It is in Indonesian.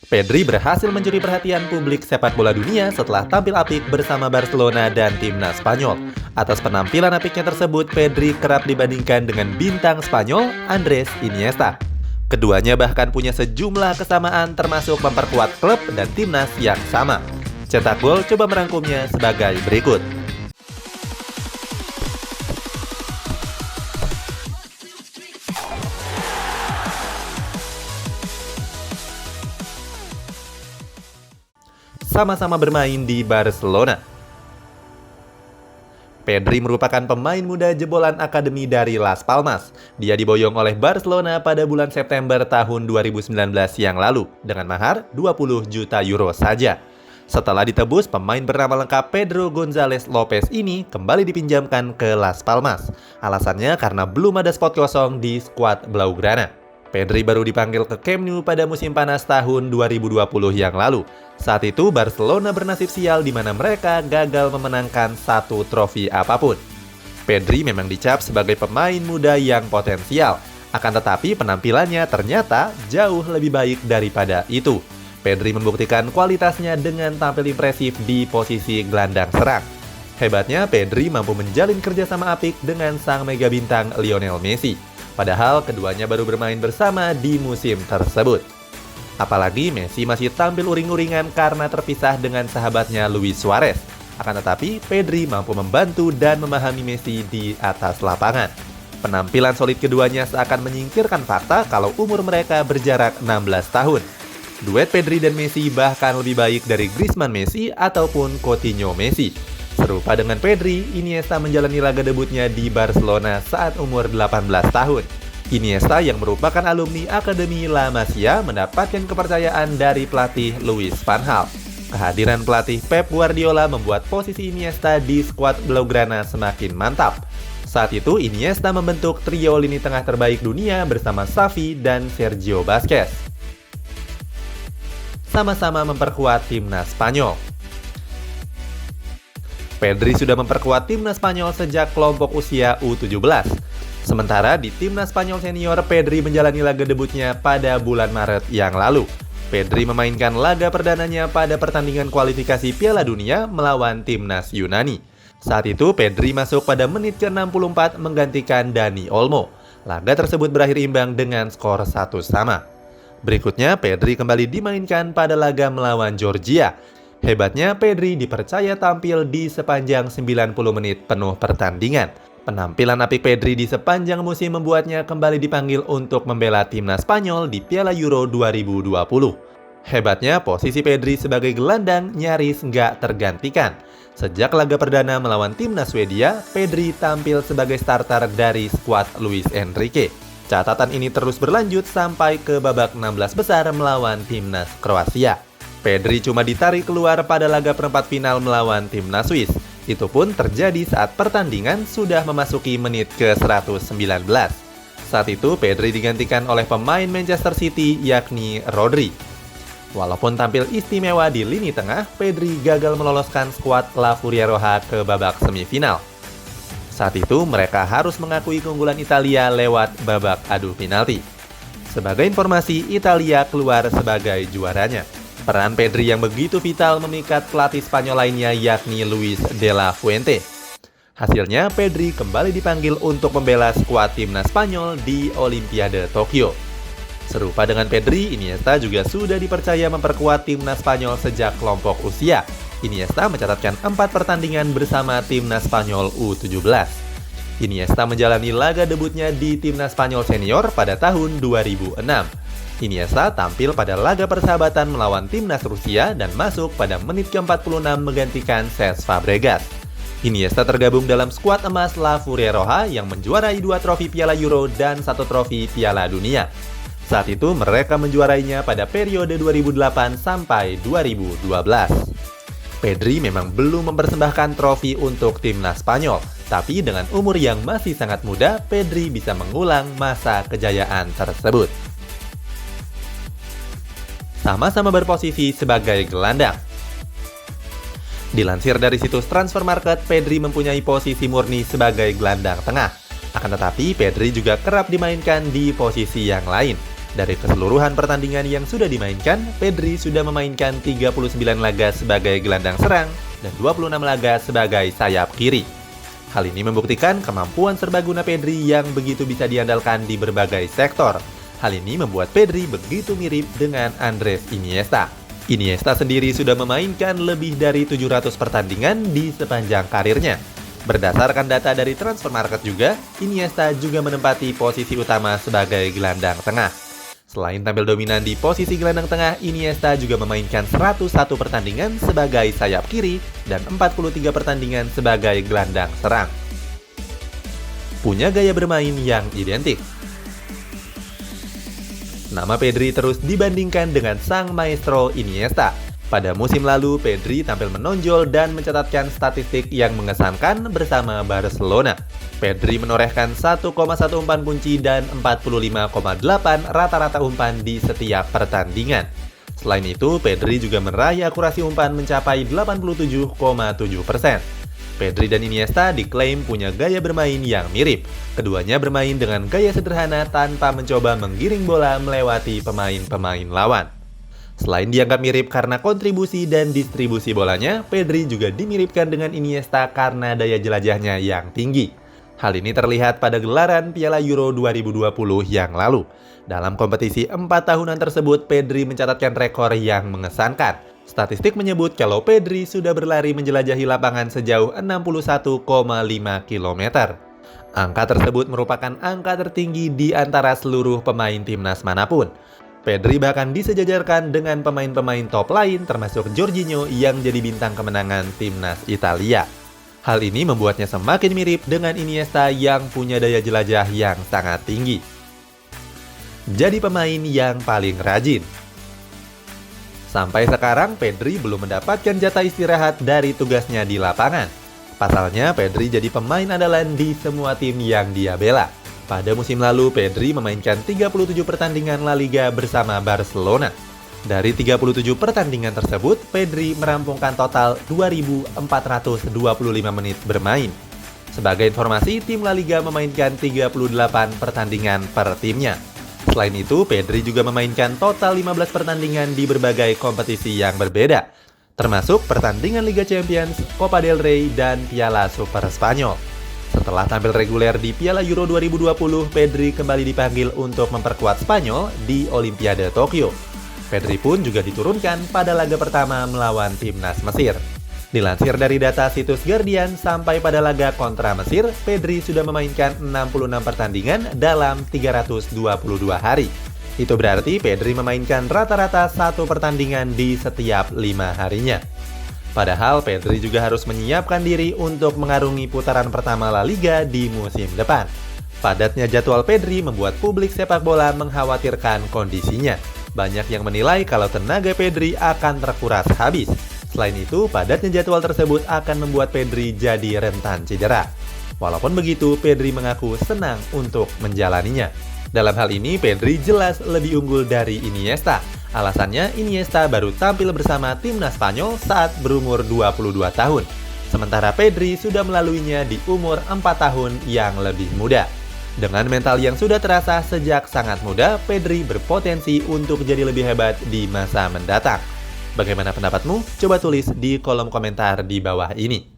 Pedri berhasil mencuri perhatian publik sepak bola dunia setelah tampil apik bersama Barcelona dan timnas Spanyol. Atas penampilan apiknya tersebut, Pedri kerap dibandingkan dengan bintang Spanyol Andres Iniesta. Keduanya bahkan punya sejumlah kesamaan termasuk memperkuat klub dan timnas yang sama. Cetak Gol coba merangkumnya sebagai berikut. Sama-sama bermain di Barcelona. Pedri merupakan pemain muda jebolan akademi dari Las Palmas. Dia diboyong oleh Barcelona pada bulan September tahun 2019 yang lalu dengan mahar 20 juta euro saja. Setelah ditebus, pemain bernama lengkap Pedro González Lopez ini kembali dipinjamkan ke Las Palmas. Alasannya karena belum ada spot kosong di skuad Blaugrana. Pedri baru dipanggil ke Camp Nou pada musim panas tahun 2020 yang lalu. Saat itu Barcelona bernasib sial di mana mereka gagal memenangkan satu trofi apapun. Pedri memang dicap sebagai pemain muda yang potensial, akan tetapi penampilannya ternyata jauh lebih baik daripada itu. Pedri membuktikan kualitasnya dengan tampil impresif di posisi gelandang serang. Hebatnya, Pedri mampu menjalin kerjasama apik dengan sang mega bintang Lionel Messi. Padahal keduanya baru bermain bersama di musim tersebut. Apalagi Messi masih tampil uring-uringan karena terpisah dengan sahabatnya Luis Suarez. Akan tetapi, Pedri mampu membantu dan memahami Messi di atas lapangan. Penampilan solid keduanya seakan menyingkirkan fakta kalau umur mereka berjarak 16 tahun. Duet Pedri dan Messi bahkan lebih baik dari Griezmann Messi ataupun Coutinho Messi. Serupa dengan Pedri, Iniesta menjalani laga debutnya di Barcelona saat umur 18 tahun. Iniesta yang merupakan alumni Akademi La Masia mendapatkan kepercayaan dari pelatih Louis van Gaal. Kehadiran pelatih Pep Guardiola membuat posisi Iniesta di skuad Blaugrana semakin mantap. Saat itu Iniesta membentuk trio lini tengah terbaik dunia bersama Xavi dan Sergio Busquets. Sama-sama memperkuat timnas Spanyol. Pedri sudah memperkuat timnas Spanyol sejak kelompok usia U17. Sementara di timnas Spanyol senior, Pedri menjalani laga debutnya pada bulan Maret yang lalu. Pedri memainkan laga perdananya pada pertandingan kualifikasi Piala Dunia melawan timnas Yunani. Saat itu, Pedri masuk pada menit ke-64 menggantikan Dani Olmo. Laga tersebut berakhir imbang dengan skor 1-1. Berikutnya, Pedri kembali dimainkan pada laga melawan Georgia. Hebatnya, Pedri dipercaya tampil di sepanjang 90 menit penuh pertandingan. Penampilan apik Pedri di sepanjang musim membuatnya kembali dipanggil untuk membela timnas Spanyol di Piala Euro 2020. Hebatnya, posisi Pedri sebagai gelandang nyaris nggak tergantikan. Sejak laga perdana melawan timnas Swedia, Pedri tampil sebagai starter dari skuad Luis Enrique. Catatan ini terus berlanjut sampai ke babak 16 besar melawan timnas Kroasia. Pedri cuma ditarik keluar pada laga perempat final melawan timnas Swiss. Itu pun terjadi saat pertandingan sudah memasuki menit ke-119. Saat itu Pedri digantikan oleh pemain Manchester City yakni Rodri. Walaupun tampil istimewa di lini tengah, Pedri gagal meloloskan skuad La Furia Roja ke babak semifinal. Saat itu mereka harus mengakui keunggulan Italia lewat babak adu penalti. Sebagai informasi, Italia keluar sebagai juaranya. Peran Pedri yang begitu vital memikat pelatih Spanyol lainnya yakni Luis de la Fuente. Hasilnya, Pedri kembali dipanggil untuk membela skuad timnas Spanyol di Olimpiade Tokyo. Serupa dengan Pedri, Iniesta juga sudah dipercaya memperkuat timnas Spanyol sejak kelompok usia. Iniesta mencatatkan 4 pertandingan bersama timnas Spanyol U17. Iniesta menjalani laga debutnya di timnas Spanyol senior pada tahun 2006. Iniesta tampil pada laga persahabatan melawan timnas Rusia dan masuk pada menit ke-46 menggantikan Cesc Fabregas. Iniesta tergabung dalam skuad emas La Furia Roja yang menjuarai 2 trofi Piala Euro dan 1 trofi Piala Dunia. Saat itu mereka menjuarainya pada periode 2008 sampai 2012. Pedri memang belum mempersembahkan trofi untuk timnas Spanyol, tapi dengan umur yang masih sangat muda, Pedri bisa mengulang masa kejayaan tersebut. Sama-sama berposisi sebagai gelandang. Dilansir dari situs Transfer Market, Pedri mempunyai posisi murni sebagai gelandang tengah. Akan tetapi, Pedri juga kerap dimainkan di posisi yang lain. Dari keseluruhan pertandingan yang sudah dimainkan, Pedri sudah memainkan 39 laga sebagai gelandang serang dan 26 laga sebagai sayap kiri. Hal ini membuktikan kemampuan serbaguna Pedri yang begitu bisa diandalkan di berbagai sektor. Hal ini membuat Pedri begitu mirip dengan Andres Iniesta. Iniesta sendiri sudah memainkan lebih dari 700 pertandingan di sepanjang karirnya. Berdasarkan data dari Transfermarkt juga, Iniesta juga menempati posisi utama sebagai gelandang tengah. Selain tampil dominan di posisi gelandang tengah, Iniesta juga memainkan 101 pertandingan sebagai sayap kiri dan 43 pertandingan sebagai gelandang serang. Punya gaya bermain yang identik. Nama Pedri terus dibandingkan dengan sang maestro Iniesta. Pada musim lalu, Pedri tampil menonjol dan mencatatkan statistik yang mengesankan bersama Barcelona. Pedri menorehkan 1,1 umpan kunci dan 45,8 rata-rata umpan di setiap pertandingan. Selain itu, Pedri juga meraih akurasi umpan mencapai 87,7%. Pedri dan Iniesta diklaim punya gaya bermain yang mirip. Keduanya bermain dengan gaya sederhana tanpa mencoba menggiring bola melewati pemain-pemain lawan. Selain dianggap mirip karena kontribusi dan distribusi bolanya, Pedri juga dimiripkan dengan Iniesta karena daya jelajahnya yang tinggi. Hal ini terlihat pada gelaran Piala Euro 2020 yang lalu. Dalam kompetisi 4 tahunan tersebut, Pedri mencatatkan rekor yang mengesankan. Statistik menyebut kalau Pedri sudah berlari menjelajahi lapangan sejauh 61,5 km. Angka tersebut merupakan angka tertinggi di antara seluruh pemain timnas manapun. Pedri bahkan disejajarkan dengan pemain-pemain top lain termasuk Jorginho yang jadi bintang kemenangan timnas Italia. Hal ini membuatnya semakin mirip dengan Iniesta yang punya daya jelajah yang sangat tinggi. Jadi pemain yang paling rajin. Sampai sekarang Pedri belum mendapatkan jatah istirahat dari tugasnya di lapangan. Pasalnya Pedri jadi pemain andalan di semua tim yang dia bela. Pada musim lalu, Pedri memainkan 37 pertandingan La Liga bersama Barcelona. Dari 37 pertandingan tersebut, Pedri merampungkan total 2.425 menit bermain. Sebagai informasi, tim La Liga memainkan 38 pertandingan per timnya. Selain itu, Pedri juga memainkan total 15 pertandingan di berbagai kompetisi yang berbeda, termasuk pertandingan Liga Champions, Copa del Rey, dan Piala Super Spanyol. Setelah tampil reguler di Piala Euro 2020, Pedri kembali dipanggil untuk memperkuat Spanyol di Olimpiade Tokyo. Pedri pun juga diturunkan pada laga pertama melawan timnas Mesir. Dilansir dari data situs Guardian, sampai pada laga kontra Mesir, Pedri sudah memainkan 66 pertandingan dalam 322 hari. Itu berarti Pedri memainkan rata-rata 1 pertandingan di setiap 5 harinya. Padahal Pedri juga harus menyiapkan diri untuk mengarungi putaran pertama La Liga di musim depan. Padatnya jadwal Pedri membuat publik sepak bola mengkhawatirkan kondisinya. Banyak yang menilai kalau tenaga Pedri akan terkuras habis. Selain itu, padatnya jadwal tersebut akan membuat Pedri jadi rentan cedera. Walaupun begitu, Pedri mengaku senang untuk menjalaninya. Dalam hal ini, Pedri jelas lebih unggul dari Iniesta. Alasannya, Iniesta baru tampil bersama timnas Spanyol saat berumur 22 tahun. Sementara Pedri sudah melaluinya di umur 4 tahun yang lebih muda. Dengan mental yang sudah terasa sejak sangat muda, Pedri berpotensi untuk jadi lebih hebat di masa mendatang. Bagaimana pendapatmu? Coba tulis di kolom komentar di bawah ini.